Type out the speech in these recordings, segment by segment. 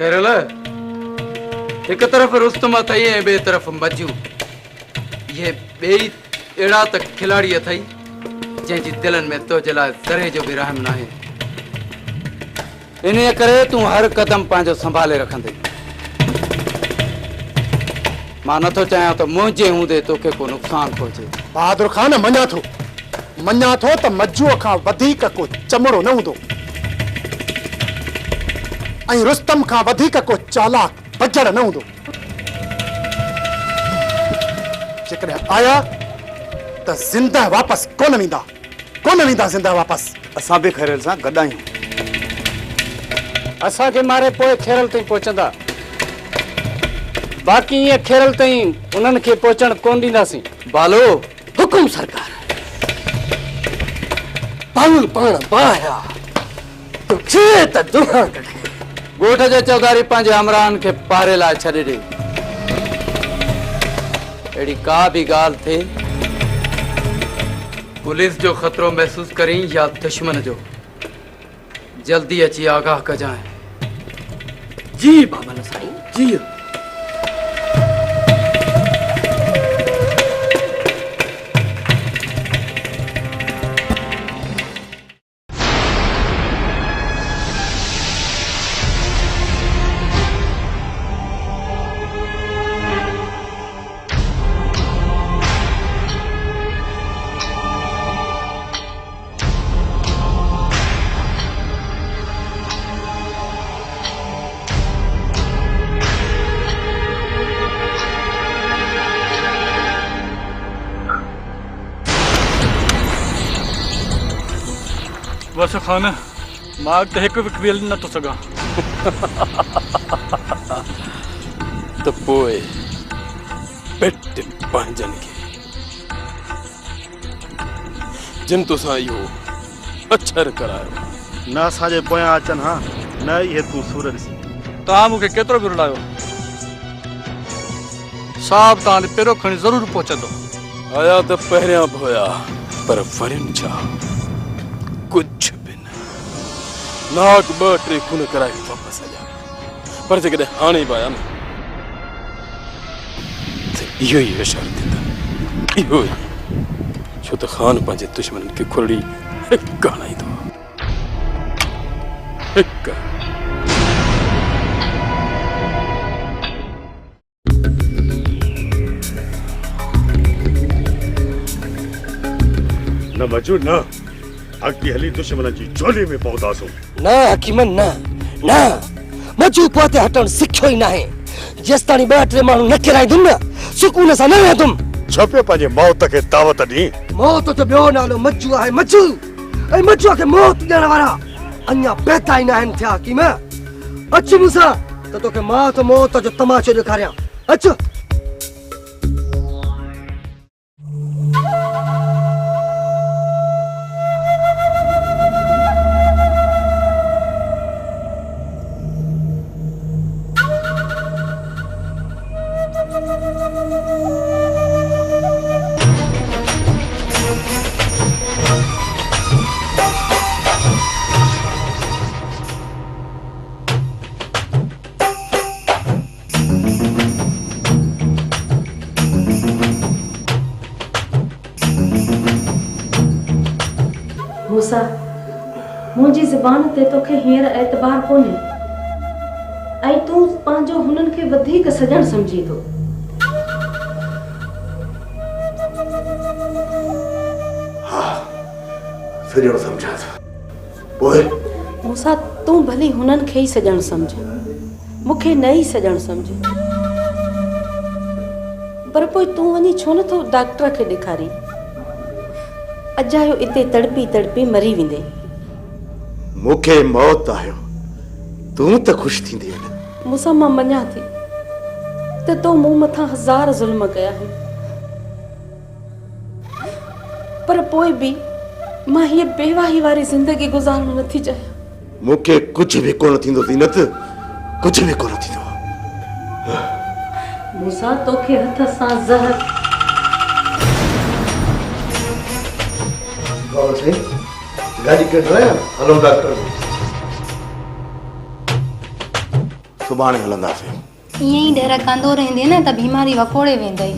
खैरल एक तरफ रुस्तम अथई ऐं ॿिए तरफ़ मजू। ये ॿेई अहिड़ा त खिलाड़ी अथई जंहिंजी दिलनि में तुंहिंजे लाइ ज़रे जो बि रहम नाहे। इन्हीअ करे तूं हर क़दम पंहिंजो संभाले रखंदे। मां नथो चाहियां त मुंहिंजे हूंदे तोखे को नुक़सान पहुचे। बहादुर खान मञा थो त मज्जूअ खां वधीक को चमड़ो न हूंदो ऐं रुस्तम खां वधीक को चालाक बजड़ न हूंदो। जेकॾहिं आया त ज़िंदा वापस कोन वेंदा ज़िंदा वापस। असां बि खैरल सां गॾु आहियूं। असांखे मारे पोइ खेरल ताईं पहुचंदा, बाक़ी ईअं खेरल ताईं उन्हनि खे पहुचण कोन ॾींदासीं। बालो हुकुम सरकार। पाण बाया तो खेत दुहा कढे। ॻोठ जे चौधारी पंहिंजे हमराहनि खे पारे लाइ छॾे ॾे। अहिड़ी का बि ॻाल्हि थिए, पुलिस जो ख़तरो महसूस करीं या दुश्मन जो, जल्दी अची आगाह कजांइ। जी बाबा साईं जी। बस खान मां त हिकु बि वेल नथो सघां। त पोइ पेट पंहिंजनि खे जिन तोसां इहो अछर करायो न असांजे पोयां अचनि हा, न इहे तूं सूर ॾिसी। तव्हां मूंखे केतिरो बि रुलायो, साहब तव्हां ॾे पहिरियों खणी ज़रूरु पहुचंदो। आया त पहिरियां बि हुया, पर वरियुनि छा कुझु बि न। नाक 2-3 खून कराए वापसि आया, पर जेकॾहिं हाणे बि आया न त इहो ई इशारो ॾींदा, इहो ई। छो त ख़ान पंहिंजे दुश्मननि खे खुरड़ी हिकु हणाईंदो, हिकु। न मजू न, अॻिते हली दुश्मन जी झोली में पहुतासीं। न हकीमन न न, मजू पोते हटण सिखियो ई नाहे। जेसिताणी 2-3 माण्हू न किराईंदुमि न, सुकून सां न वेहंदुमि। छपे पंहिंजे मौत खे दावत ॾी। मौत जो ॿियो नालो मज्जू आहे, मज्जू। ऐं मज्जूअ खे मौत ॾियण वारा अञा पैदा ई न आहिनि थिया। हकीम अच मूंसां त तोखे मां त मौत जो तमाशो ॾेखारियां। अच। मूसा, मुंहिंजी ज़बान ते तोखे हींअर एतबार कोन्हे ऐं तूं पंहिंजो हुननि खे वधीक सॼण सम्झी थो। हा, सॼण सम्झां थो। पोइ मूसा, तूं भली हुननि खे ई सॼण सम्झ, मूंखे न ई सॼण सम्झ। पर पोइ तूं वञी छो नथो डॉक्टर खे ॾेखारी? अजायो इते तड़पी तड़पी मरी वेंदे। मूंखे मौत आयो, तूं त ख़ुशि थींदी न। मूंसां मां मञा थी त तो मूं मथां 1000 ज़ुल्म कया आहिनि, पर पोइ बि मां हीअ बेवाही वारी ज़िंदगी गुज़ारणु नथी चाहियां। मूंखे कुझु बि कोन थींदो ज़ीनत, कुझु बि कोन थींदो। मूंसां तोखे हथ सां ज़हर। गाड़ी कढ रहा है। Hello doctor. सुभाणे हलंदासीं। ईअं ई ॾेर कंदो रहंदे न त बीमारी वकोड़े वेंदई।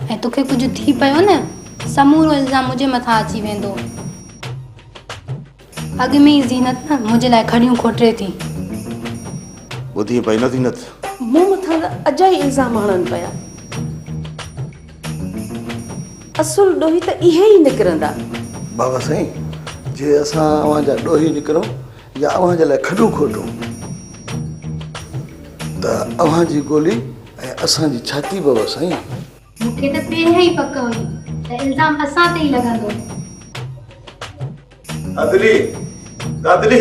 ऐं तोखे कुझु थी पियो न समूरो इल्ज़ाम मुंहिंजे मथां अची वेंदो। अॻु में ई ज़ीनत न मुंहिंजे लाइ खड़ियूं खोटे थी। ॿुधी पई न ज़ीनत? मूं मथां त अजाई इल्ज़ाम हणनि पिया। असुल ॾोही त इहे ई निकिरंदा। बाबा साईं, जे असां अव्हां जा ॾोही निकिरूं या अव्हां जे लाइ खॾूं खोटूं त अव्हां जी गोली ऐं असांजी छाती बाबा साईं। मूंखे त पहिरियों ई पक हुई त इल्ज़ाम असां ते ई लॻंदो। दादली, दादली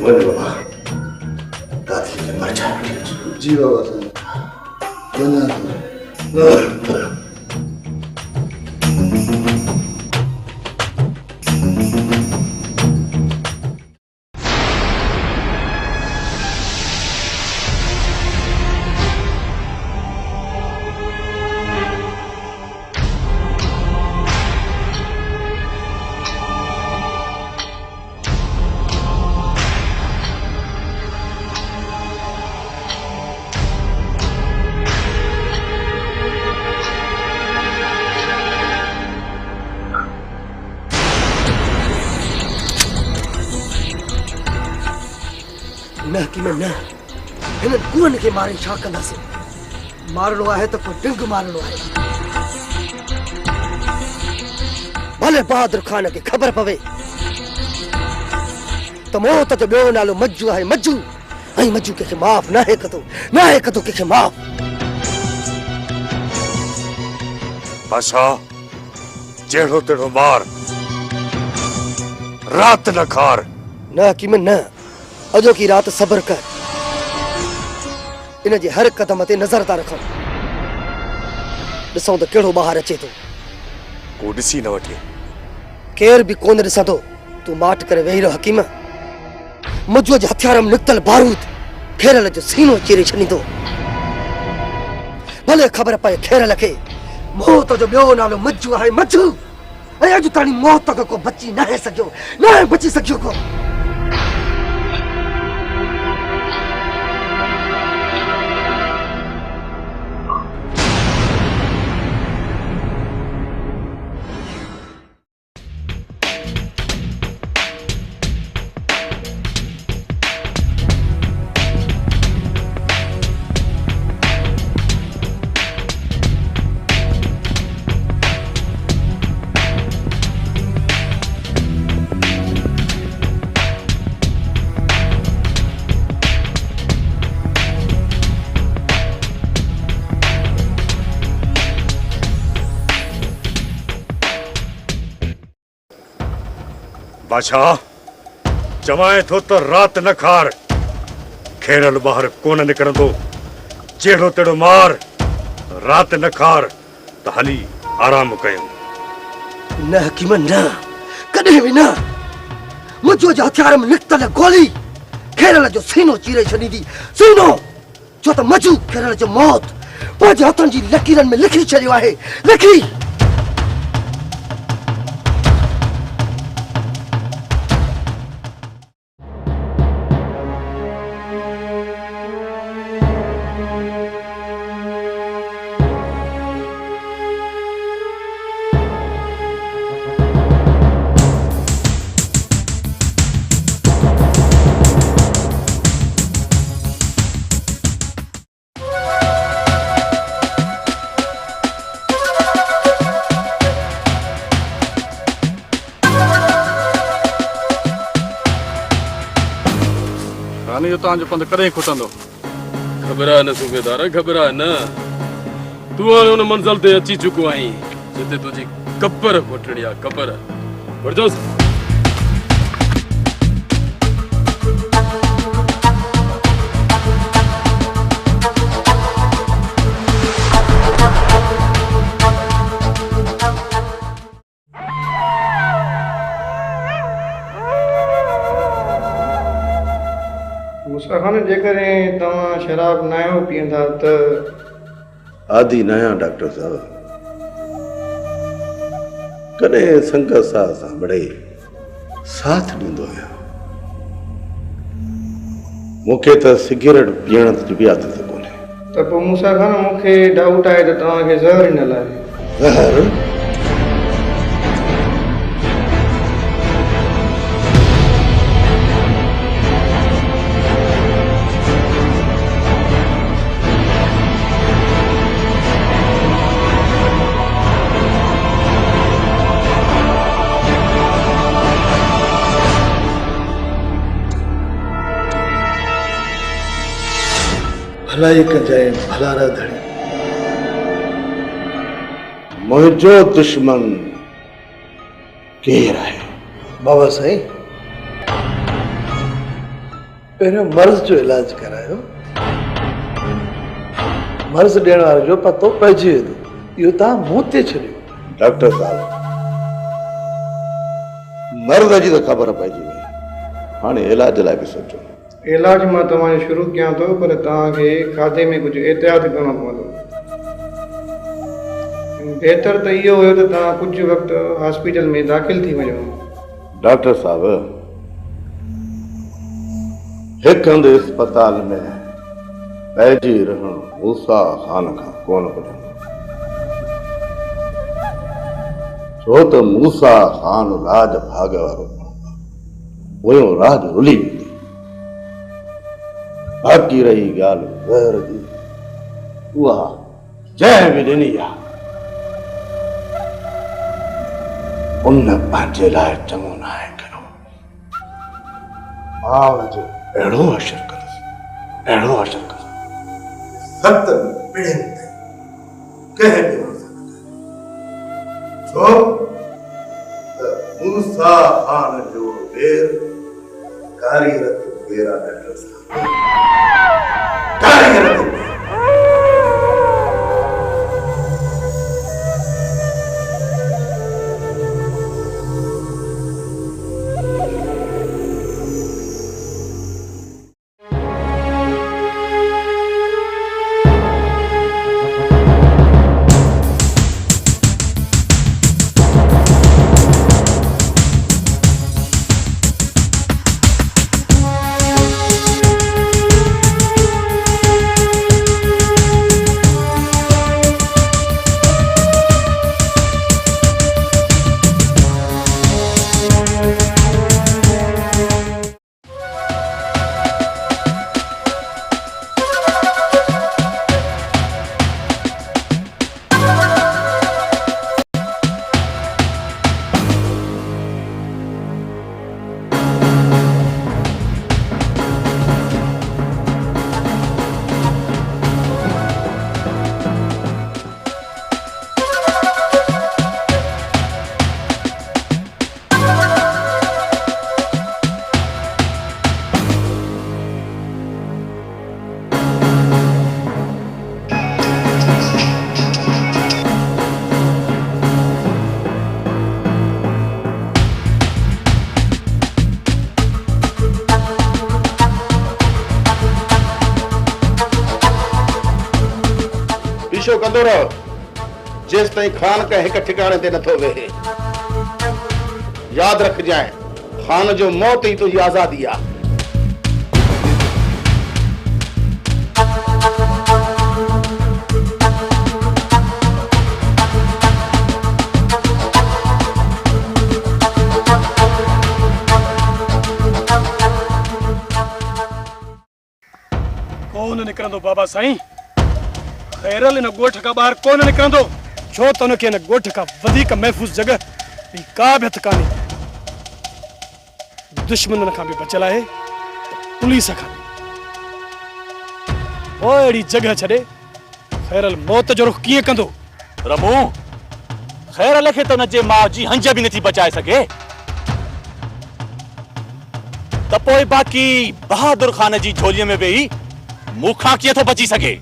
वञ बाबा, दादली खे मचा। जी बाबा साईं, वञा थो। न की न हिन कुअनि खे मारे छा कंदासीं? मारणो आहे त पोइ डिंग मारणो आहे। भले बहादुर खान खे ख़बर पवे त मौत जो ॿियो नालो मज्जू आहे, मज्जू। ऐं मज्जू कंहिंखे माफ़ न आहे कंदो, न आहे कंदो कंहिंखे माफ़। बादशाह, जहिड़ो तेड़ो मार, रात न खार। न की न, अजो की रात सब्र कर। इन जे हर कदम ते नज़र था रखूं, ॾिसूं त कहिड़ो ॿाहिरि अचे थो। को ॾिसी न वठे, केर बि कोन ॾिसंदो। तूं माट करे वेही रहो हकीम। मज्जूअ जे हथियार में निकितल बारूद खेरल जो सीनो चीरे छॾींदो। भले ख़बर पए खेरल खे मौत जो ॿियो नालो मज्जू आहे, मज्जू। ऐं अॼु ताणी मौत खां को बची न आहे सघियो, न आहे बची सघियो को। बादशाह, चवाए थो त रात न खार, खेरल ॿाहिरि कोन निकिरंदो। जहिड़ो तेड़ो मार, रात न खार, त हली आराम कयूं। न हकीम न, कॾहिं बि न। मुंहिंजो जे हथियार में निकितल गोली खेरल जो सीनो चीरे छॾींदी। सीनो छो त मज्जू खेरल जो मौत पंहिंजे हथनि जी लकीरनि में लिखी छॾियो आहे, लिखी। रानी जो तव्हांजो पंधु कॾहिं खुटंदो? घबरा न सूबेदार, घबरा न। तूं हाणे हुन मंज़िल ते अची चुको आहीं जिते तुंहिंजी कबर खुटणी आहे, कबर। वठजोसि। मुसा खान, जेकॾहिं तव्हां शराब न आहियो पीअंदा त? आदि न आहियां डॉक्टर साहब। कॾहिं संगत सां बड़े साथ ॾींदो आहियां। मूंखे त सिगरेट पीअण जी बि आदत कोन्हे। त पोइ मूसा खान मूंखे डाउट आहे त तव्हांखे ज़हर ॾिनल आहे। ज़हर? भलाई कजाए भला न धड़ी। मुझो दुश्मन केर है? बाबा साईं, पहिरियों मर्ज़ जो इलाज करायो। मर्ज़ ॾियण वारे जो पतो पइजी वेंदो। इहो तव्हां मूं ते छॾियो। डॉक्टर साहब, मर्ज़ जी त ख़बर पइजी वई, हाणे इलाज लाइ बि सोचो। इलाज मां तव्हांजो शुरू कयां थो, पर तव्हांखे खाधे में कुझु एहतियात करणो पवंदो। बहितर त इहो हुयो त तव्हां कुझु वक़्तु हॉस्पिटल में दाख़िल थी वञो। डॉक्टर साहब, हिकु हंधि अस्पताल में पइजी रहणु मूसा खान खां कोन पुॼंदो, छो त मूसा खान राज भाग वारो हुयो, राज रुली वेंदी। बाक़ी रही ॻाल्हि ज़हर जी, उहा जंहिं बि ॾिनी आहे उन पंहिंजे लाइ चङो न आहे कयो। मां हुनजो अहिड़ो असरु कंदुसि, अहिड़ो असरु कंदुसि, 7 पीढ़ियुनि ते कंहिं बि न सघंदो। छो त मूसा खान जो ॿेर कारीरत ॿेर आहे। डॉक्टर साहब, कारीरत ॿेर। पीछो कंदो रहो जेस ताईं खान का हिक ठिकाने ते नथो वेहे। याद रख जाए, खान जो मौत ही तुझी आजादी आ। कौन निकरंदो बाबा साईं? खैरल इन गोठ का ॿाहिरि कोन निकरंदो, छो त उनखे इन गोठ खां वधीक महफ़ूज़ जॻह ॿी का बि हथ कान्हे। दुश्मननि खां बि बचियल आहे, पुलिस खां बि। पोइ अहिड़ी जॻह छॾे खैरल मौत जो रुख कीअं कंदो? रमू, खैरल खे त हुनजे माउ जी हंज बि नथी बचाए सघे, त पोइ बाक़ी बहादुर खान जी झोलीअ में वेही मूंखां कीअं थो बची सघे?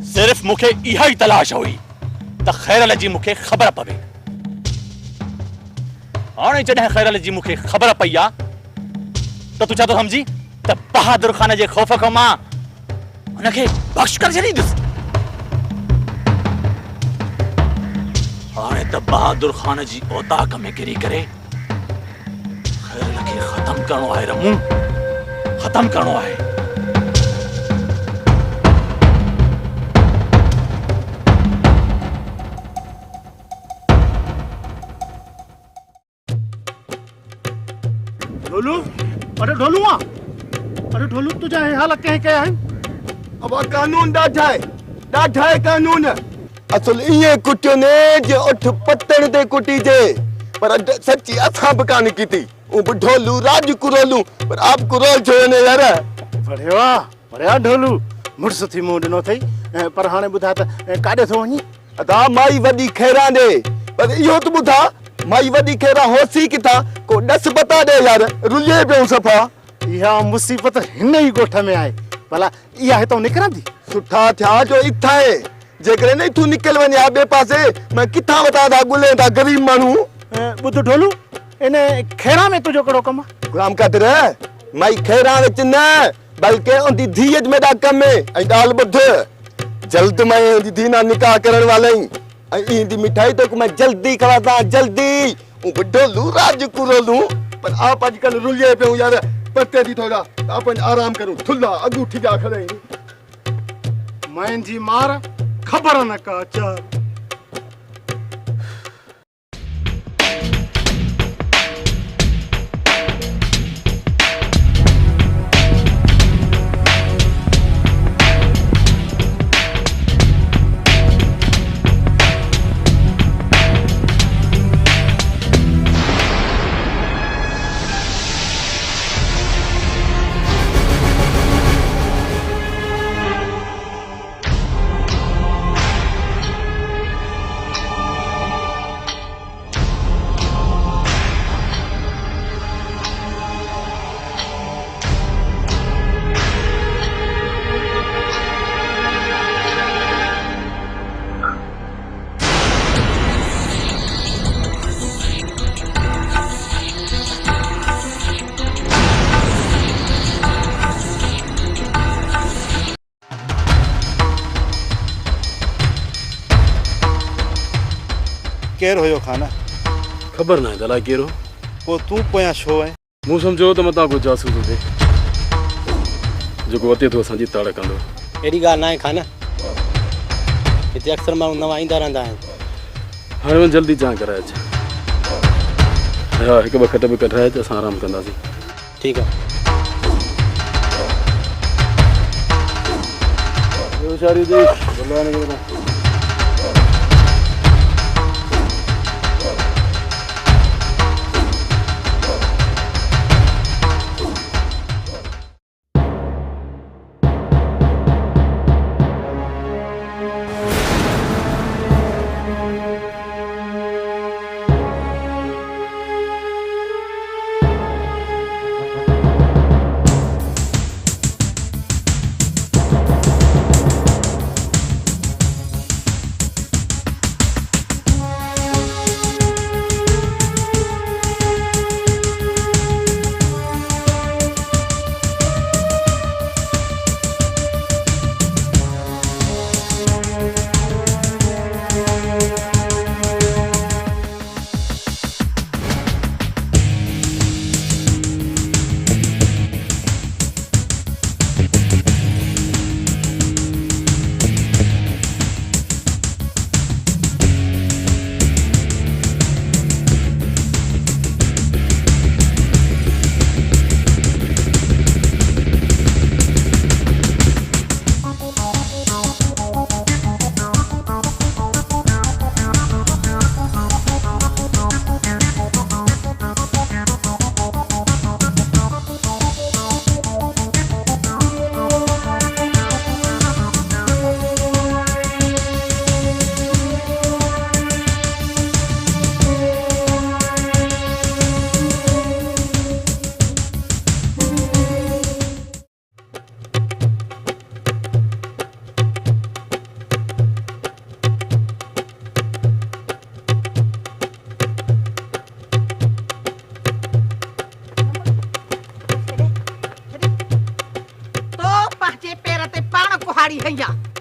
सिर्फ मूंखे इहा ई तलाश हुई त खैरल जी मूंखे ख़बर पवे। हाणे जॾहिं खैरल जी मूंखे ख़बर पई आहे त तूं छा थो सम्झी त बहादुर खान जे ख़ौफ़ खां मां हुनखे बख़्श करे छॾींदुसि? हाणे त बहादुर खान जी औताक में किरी करे करणो आहे रमू, खत्म करणो आहे। ढोलू, अरे ढोलू आ, अरे ढोलू तुझा हे हाल कहीं क्या है? अब कानून ॾाढा आहे कानून। असल इहे कुटियो ने जे उठ पत्तण ते कुटी जे, पर सच्ची असां बि कान कीती। ऊ बि ढोलू राज कुरोलू, पर आप कुरोल छो ने यार। बढ़िया ढोलू, मुड़स थी मुंह ॾिनो अथई, पर हाणे ॿुधा त काॾे थो वञी? अदा माई वॾी खैरा ॾे, पर इहो त ॿुधा माई वॾी खैरा होसी किथां को ॾस बता ॾे यार, रुलिए पियो सफ़ा। इहा मुसीबत हिन ई ॻोठ में आहे, भला इहा हितां निकिरंदी? सुठा थिया जो इथां आहे, जेकॾहिं नहीं तूं निकल वञे आ ॿिए पासे, मैं किथां वता था ॻोल्हे था गरीब माण्हू। ॿुध ढोलू, इन खैरा में तुंहिंजो कहिड़ो कमु आहे? गुलाम क़ादिर, माई खैरा विच न, बल्कि उनकी धीअ में ॾा कम है। ऐं ॻाल्हि ॿुध, जल्द मैं उनकी धी ना निकाह करण वाला ही, ऐं ईंदी मिठाई तो मैं जल्दी खवा था जल्दी। ऊ ढोलू राज कुरोलू, पर आप आजकल रुलिए पे यार, पत्ते दी थोड़ा अपन आराम करूं, थुल्ला अंगूठी जा खड़े। मैं जी मार खबर न का चार। केर होयो खाना? खबर ना दला केरो। को तू पोया छो है? मु समझो तो मता को जासूस हुजे, जो को अते तो असांजी ताड़ कंदो। एड़ी ॻाल्हि नाहे खाना, हिते अक्सर माण्हू नवां ईंदा रहंदा आहिनि। हाणे वञ जल्दी जां कराए अच। हा, हिकु ॿ खट बि कढाए अच, असां आराम कंदासीं। ठीकु आहे। होशियारी दे, भला न करना।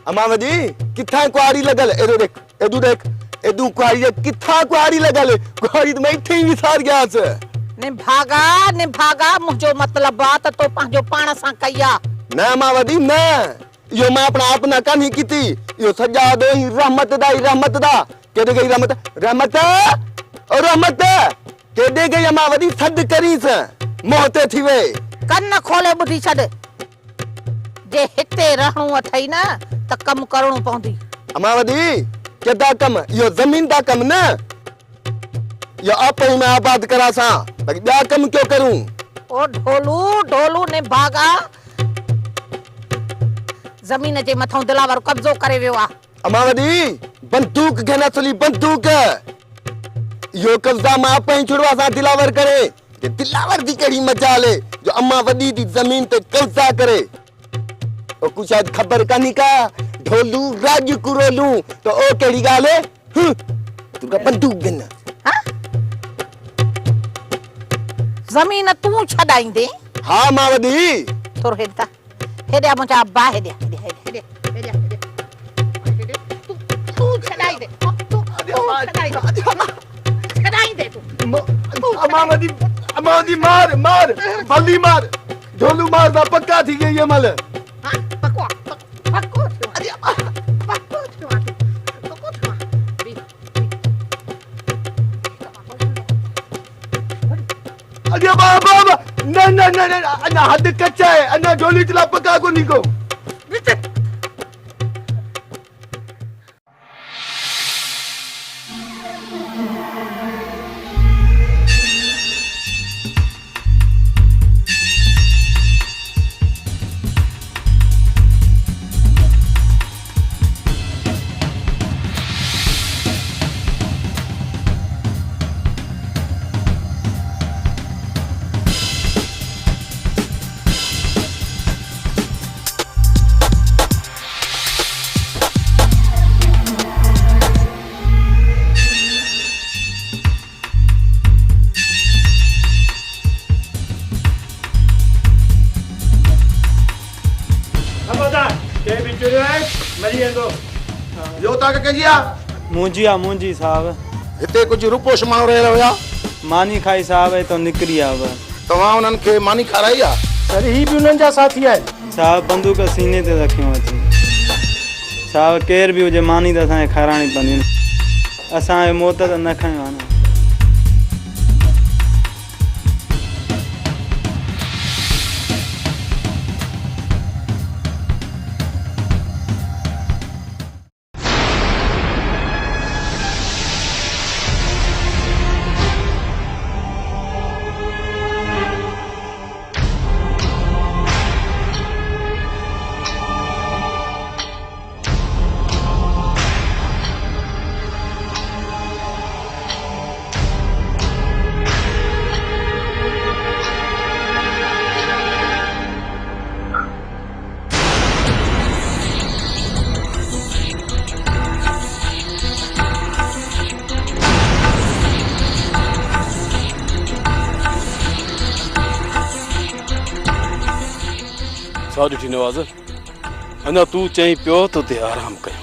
अमा वजी किथा कुआरी लगल, एदो देख एदू कुआरी किथा कुआरी लगल, कुआरी तो मैं इथे ही विसार गया से। निभागा मुझो मतलब बात तो पंहिंजो पाण सां कया न मां वदी न यो मां अपना आप न कानी कीती यो सजा दो ही रहमत दा केदे गई रहमत केदे गई मां वदी सद करीस मोहते थी वे कन खोले बुधी छड जे हिते रहणो अथई न त कम करणो पवंदी अमा वदी केदा कम यो जमीन दा कम न यो आप ही मैं आबाद करा सा बाकी ॿिया कम क्यों करूं ओ ढोलू ने भागा जमीन जे मथां दिलावर कब्जो करे वियो आ अमा वदी बंदूक घेना चली बंदूक यो कब्जा मां आप ही छुड़वा सा दिलावर करे जे दिलावर दी कड़ी मजाल है जो अम्मा वदी दी जमीन ते कब्जा करे ओ कुछ शायद खबर कानी का ढोलू राज कुरोलू तो ओ केड़ी गाल है तुका बंदूक घेना जमीन तू छडाईंदे हां मावदी तोर हेडा हेडा मुंजा बा हेडा तू छडाई दे तू छडाई दे तू अमावदी मार बल्दी मार ढोलू मार दा पक्का थी गई ये मल हां पक्को अरे बाबा न अन्ना हद कच्चा है अन्ना ढोली चला पक्का को निको यो ता के जिया मुंजी साहब हिते कुछ रुपोश मानो रह रहा मानी खाई साहब है तो निकरी आव तवा उनन के मानी खाराई आ सर ही भी उनन जा साथी है साहब बंदूक सीने ते रखियो अथी साहब केर भी हुजे मानी त असां खाराणी पवंदी असां मौत त न खयो आ न ॾिठी नवाज़ अञा तू चई पियो तो ते आराम कयो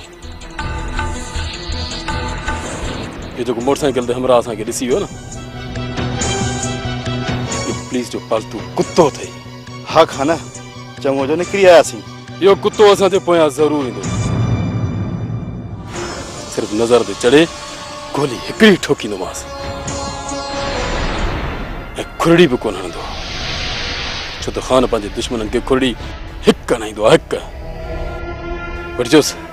ये जेको मोटरसाइकिल ते हमरा असांखे ॾिसी वियो न पुलिस जो पालतू कुत्तो अथई हा खाना चङो जो निकिरी आयासीं इहो कुत्तो असां ते पोयां ज़रूर ईंदो सिर्फ़ नज़र ते चढ़े गोली हिकिड़ी ठोकींदोमांसि ऐं खुरड़ी बि कोन हणंदो छो त ख़ान पंहिंजे दुश्मननि खे खुरड़ी हिकु हणाईंदो आहे हिकु वठिजोसि